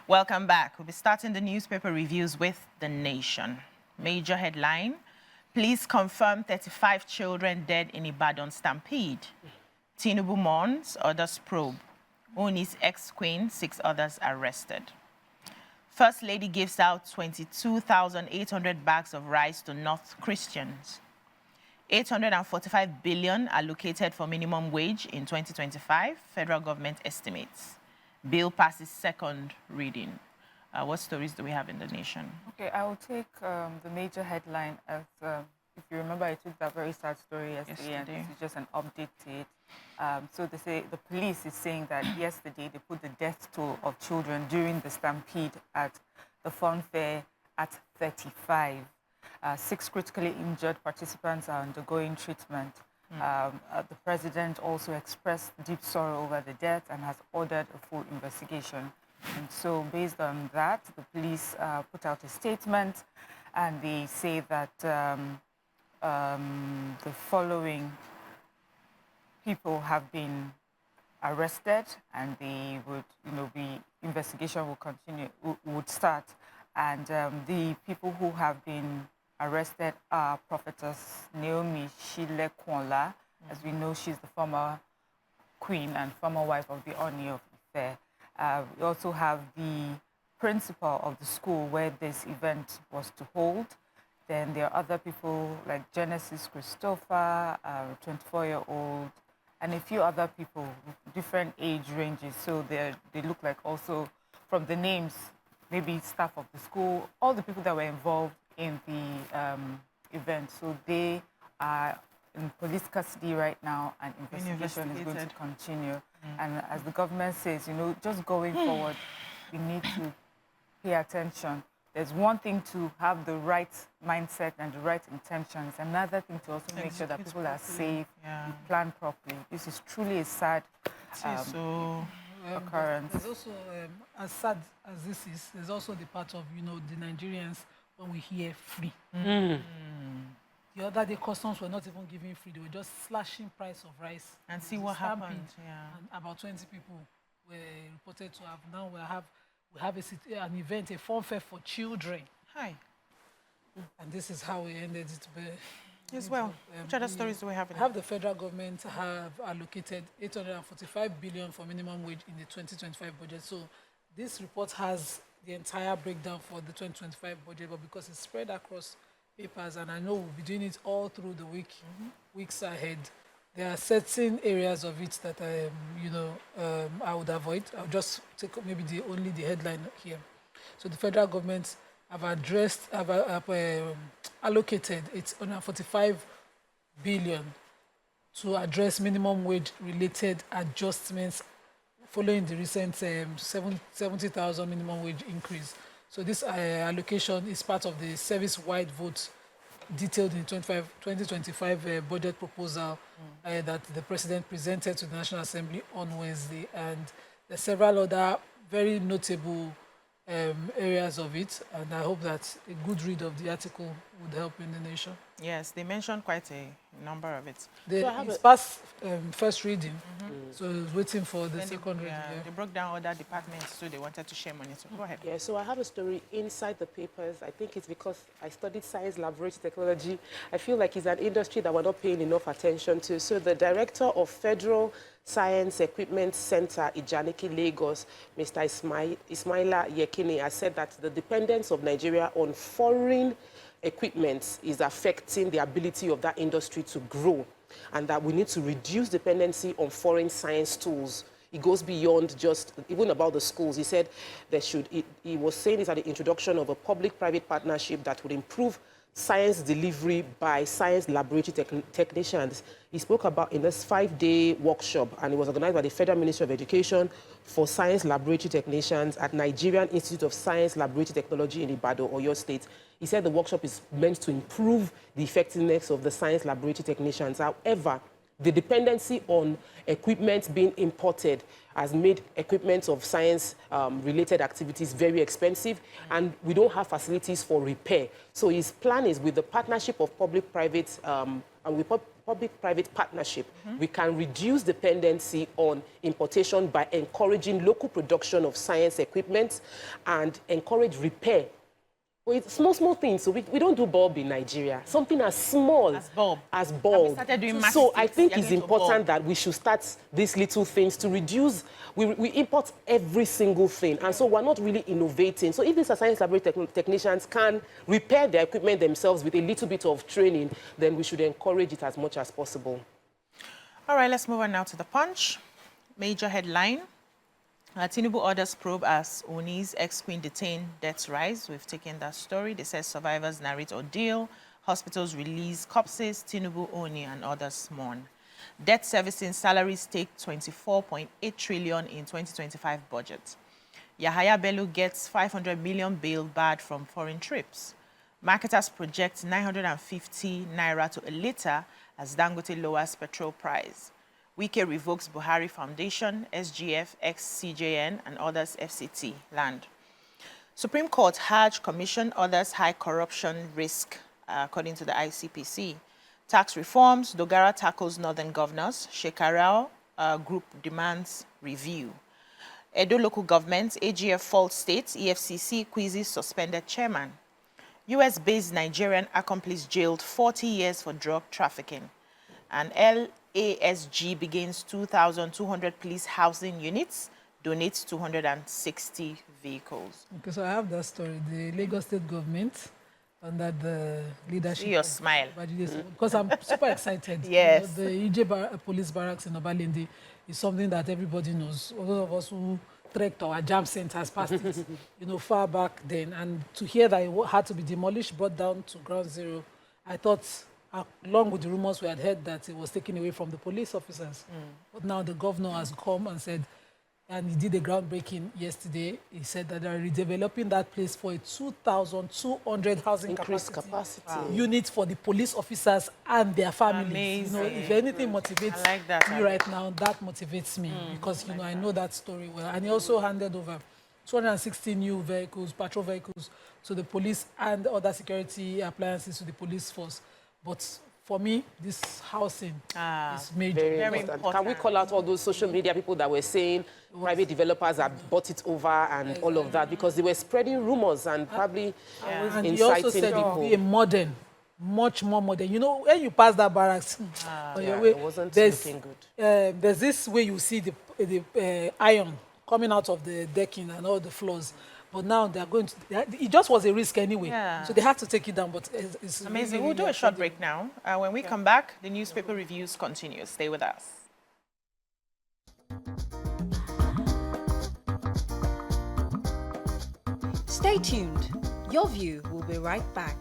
Welcome back. We'll be starting the newspaper reviews with The Nation. Major headline, police confirm 35 children dead in Ibadan stampede. Tinubu mourns, others probe. Oni's ex-queen, 6 others arrested. First Lady gives out 22,800 bags of rice to North Christians. 845 billion allocated for minimum wage in 2025, federal government estimates. Bill passes second reading. What stories do we have in The Nation? Okay, I will take the major headline as, if you remember, I took that very sad story yesterday. And this is just an update to it. So they say the police is saying that yesterday they put the death toll of children during the stampede at the fun fair at 35. 6 critically injured participants are undergoing treatment. The president also expressed deep sorrow over the death and has ordered a full investigation. And so based on that, the police put out a statement and they say that the following people have been arrested and they would, investigation will continue, would start. And the people who have been arrested are Prophetess Naomi Shile-Kwonla. As we know, she's the former queen and former wife of the Oni of Ife. We also have the principal of the school where this event was to hold. Then there are other people like Genesis Christopher, 24-year-old, and a few other people with different age ranges. So they look like also, from the names, maybe staff of the school, all the people that were involved in the event. So they are in police custody right now, and investigation is going to continue. And as the government says, just going forward, we need to pay attention. There's one thing to have the right mindset and the right intentions. Another thing to also make sure that people are safe, plan properly. This is truly a sad occurrence. There's also, as sad as this is, there's also the part of, the Nigerians when we hear free. The other day, customs were not even giving free. They were just slashing price of rice. And see what happened. And about 20 people were reported to have. Now we have an event, a fun fair for children. Hi. And this is how we ended it. As well. Which other stories do we have? The federal government have allocated 845 billion for minimum wage in the 2025 budget. So this report has the entire breakdown for the 2025 budget, but because it's spread across papers, and I know we'll be doing it all through the weeks ahead, there are certain areas of it that I would avoid. I'll just take maybe only the headline here. So the federal government have allocated 845 billion to address minimum wage related adjustments following the recent 70,000 minimum wage increase. So this allocation is part of the service-wide vote detailed in 2025 budget proposal that the president presented to the National Assembly on Wednesday. And there are several other very notable areas of it. And I hope that a good read of the article would help in the nation. Yes, they mentioned quite a number of it. It's past first reading, so it's waiting for the second reading. They broke down other departments, so they wanted to share money. So go ahead. Yeah, so I have a story inside the papers. I think it's because I studied science, laboratory technology. I feel like it's an industry that we're not paying enough attention to. So the director of Federal Science Equipment Center, Ijaniki, Lagos, Mr. Ismaila Yekini, has said that the dependence of Nigeria on foreign equipment is affecting the ability of that industry to grow, and that we need to reduce dependency on foreign science tools. It goes beyond just even about the schools. He said he was saying it's at the introduction of a public-private partnership that would improve science delivery by science laboratory technicians. He spoke about in this 5-day workshop, and it was organized by the Federal Ministry of Education for Science Laboratory Technicians at Nigerian Institute of Science Laboratory Technology in Ibadan, Oyo State. He said the workshop is meant to improve the effectiveness of the science laboratory technicians. However, the dependency on equipment being imported has made equipment of science-related activities very expensive, and we don't have facilities for repair. So his plan is, with the partnership of public-private and with public-private partnership, we can reduce dependency on importation by encouraging local production of science equipment and encourage repair. Well, it's small things. So we don't do bulb in Nigeria. Something as small As bulb. as bulb. And we started doing So I mastics, think you're it's going to important bulb. that we should start these little things to reduce. We import every single thing. And so we're not really innovating. So if these science laboratory technicians can repair their equipment themselves with a little bit of training, then we should encourage it as much as possible. All right, let's move on now to the Punch. Major headline. Tinubu orders probe as Oni's ex-queen detained, deaths rise. We've taken that story. They said survivors narrate ordeal. Hospitals release corpses. Tinubu, Oni, and others mourn. Debt servicing salaries take 24.8 trillion in 2025 budget. Yahaya Bello gets 500 million bail barred from foreign trips. Marketers project 950 naira to a litre as Dangote lowers petrol price. Wike revokes Buhari Foundation, SGF, ex-CJN, and others FCT land. Supreme Court Hajj Commission orders high corruption risk, according to the ICPC. Tax reforms, Dogara tackles northern governors. Shekarao group demands review. Edo local government, AGF fault states, EFCC quizzes suspended chairman. US-based Nigerian accomplice jailed 40 years for drug trafficking. And LASG begins 2,200 police housing units, donates 260 vehicles. Okay, so I have that story. The Lagos state government, under the leadership See your of smile. because I'm super excited. Yes. The EJ police barracks in Obalende is something that everybody knows. All of us who trekked our jam centers past it, far back then. And to hear that it had to be demolished, brought down to ground zero, I thought, along with the rumors we had heard that it was taken away from the police officers. But now the governor has come and said, and he did a groundbreaking yesterday. He said that they are redeveloping that place for a 2,200 housing Increased capacity. unit for the police officers and their families. Amazing. If anything motivates I like that. me right now, that motivates me because I know that story well. And he also handed over 260 new vehicles, patrol vehicles, to the police and other security appliances to the police force. But for me, this housing is major. Very important. Can we call out all those social media people that were saying private developers have bought it over and all of that? Because they were spreading rumors and probably And he inciting also said it people. would be a modern, much more modern. When you pass that barracks, on your way, it wasn't looking good. There's this way you see the iron coming out of the decking and all the floors. But now they're going to, it just was a risk anyway. Yeah. So they had to take it down, but it's Amazing. really, We'll do really a short affordable. break now. When we come back, the newspaper reviews continue. Stay with us. Stay tuned. Your View will be right back.